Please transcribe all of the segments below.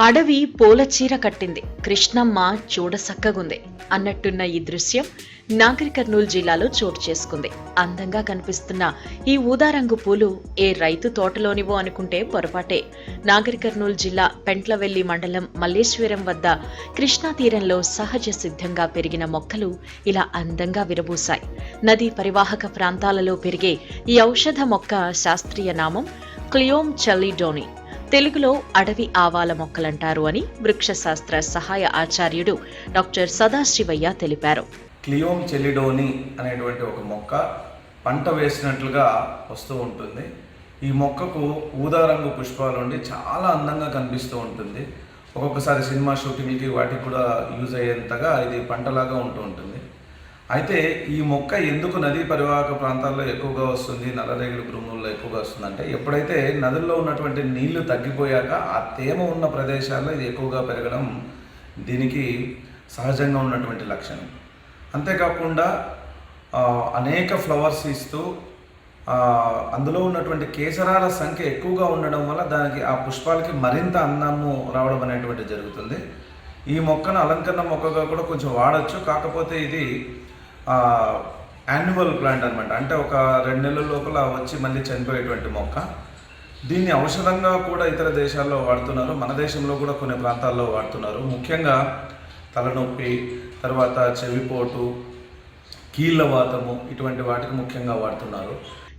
అడవి పూలచీర కట్టింది, కృష్ణమ్మ చూడసక్కగుంది అన్నట్టున్న ఈ దృశ్యం నాగర్ కర్నూలు జిల్లాలో చోటు చేసుకుంది. అందంగా కనిపిస్తున్న ఈ ఊదారంగు పూలు ఏ రైతు తోటలోనివో అనుకుంటే పొరపాటే. నాగర్ కర్నూలు జిల్లా పెంట్లవెల్లి మండలం మల్లేశ్వరం వద్ద కృష్ణా తీరంలో సహజ సిద్ధంగా పెరిగిన మొక్కలు ఇలా అందంగా విరబూశాయి. నదీ పరివాహక ప్రాంతాలలో పెరిగే ఈ ఔషధ మొక్క శాస్త్రీయ నామం క్లియోమ్ చెల్లిడోని, తెలుగులో అడవి ఆవాల మొక్కలంటారు అని వృక్షశాస్త్ర సహాయ ఆచార్యుడు డాక్టర్ సదాశివయ్య తెలిపారు. క్లియోమ్ చెల్లిడోని అనేటువంటి ఒక మొక్క పంట వేసినట్లుగా వస్తూ ఉంటుంది. ఈ మొక్కకు ఊదారంగు పుష్పాలు ఉండి చాలా అందంగా కనిపిస్తూ ఉంటుంది. ఒక్కొక్కసారి సినిమా షూటింగ్కి వాటికి కూడా యూజ్ అయ్యేంతగా ఇది పంటలాగా ఉంటూ ఉంటుంది. అయితే ఈ మొక్క ఎందుకు నదీ పరివాహక ప్రాంతాల్లో ఎక్కువగా వస్తుంది, నల్లరేగడి భూముల్లో ఎక్కువగా వస్తుందంటే, ఎప్పుడైతే నదుల్లో ఉన్నటువంటి నీళ్లు తగ్గిపోయాక ఆ తేమ ఉన్న ప్రదేశాల్లో ఇది ఎక్కువగా పెరగడం దీనికి సహజంగా ఉన్నటువంటి లక్షణం. అంతేకాకుండా అనేక ఫ్లవర్స్ ఇస్తూ అందులో ఉన్నటువంటి కేసరాల సంఖ్య ఎక్కువగా ఉండడం వల్ల దానికి ఆ పుష్పాలకి మరింత అందము రావడం అనేటువంటి జరుగుతుంది. ఈ మొక్కను అలంకరణ మొక్కగా కూడా కొంచెం వాడచ్చు. కాకపోతే ఇది యాన్యువల్ ప్లాంట్ అనమాట. అంటే ఒక 2 నెలల లోపల వచ్చి మళ్ళీ చనిపోయేటువంటి మొక్క. దీన్ని ఔషధంగా కూడా ఇతర దేశాల్లో వాడుతున్నారు, మన దేశంలో కూడా కొన్ని ప్రాంతాల్లో వాడుతున్నారు. ముఖ్యంగా తలనొప్పి, తర్వాత చెవిపోటు, కీళ్ళవాతము ఇటువంటి వాటికి ముఖ్యంగా వాడుతున్నారు.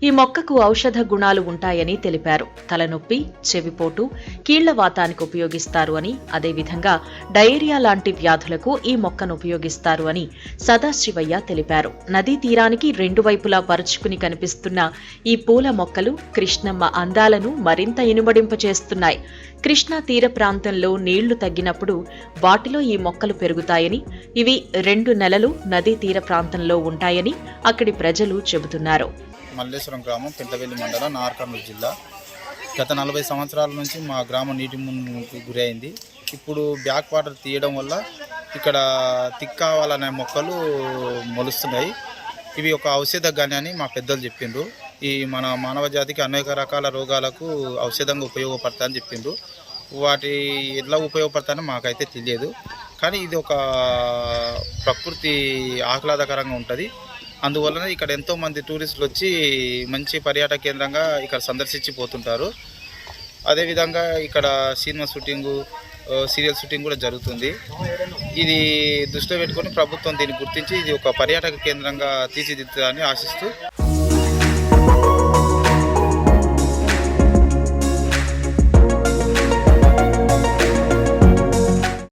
ఈ మొక్కకు ఔషధ గుణాలు ఉంటాయని తెలిపారు. తలనొప్పి, చెవిపోటు, కీళ్లవాతానికి ఉపయోగిస్తారు అని, అదేవిధంగా డయేరియా లాంటి వ్యాధులకు ఈ మొక్కను ఉపయోగిస్తారు అని సదాశివయ్య తెలిపారు. నదీ తీరానికి 2 వైపులా పరుచుకుని కనిపిస్తున్న ఈ పూల మొక్కలు కృష్ణమ్మ అందాలను మరింత ఇనుమడింపచేస్తున్నాయి. కృష్ణా తీర ప్రాంతంలో నీళ్లు తగ్గినప్పుడు వాటిలో ఈ మొక్కలు పెరుగుతాయని, ఇవి 2 నెలలు నదీ తీర ప్రాంతంలో ఉంటాయని అక్కడి ప్రజలు చెబుతున్నారు. మల్లేశ్వరం గ్రామం, పెంట్లవెల్లి మండలం, నాగర్ కర్నూలు జిల్లా. గత 40 సంవత్సరాల నుంచి మా గ్రామం నీటి ముందుకు గురైంది. ఇప్పుడు బ్యాక్ వాటర్ తీయడం వల్ల ఇక్కడ తిక్కావాలనే మొక్కలు మొలుస్తున్నాయి. ఇవి ఒక ఔషధ గాని మా పెద్దలు చెప్పిండ్రు. ఈ మన మానవ జాతికి అనేక రకాల రోగాలకు ఔషధంగా ఉపయోగపడతాయని చెప్పిండ్రు. వాటి ఎట్లా ఉపయోగపడతాయని మాకైతే తెలియదు, కానీ ఇది ఒక ప్రకృతి ఆహ్లాదకరంగా ఉంటుంది. అందువలన ఇక్కడ ఎంతోమంది టూరిస్టులు వచ్చి మంచి పర్యాటక కేంద్రంగా ఇక్కడ సందర్శించి పోతుంటారు. అదేవిధంగా ఇక్కడ సినిమా షూటింగు, సీరియల్ షూటింగ్ కూడా జరుగుతుంది. ఇది దృష్టిలో పెట్టుకొని ప్రభుత్వం దీన్ని గుర్తించి ఇది ఒక పర్యాటక కేంద్రంగా తీర్చిదిద్దుతుందని ఆశిస్తూ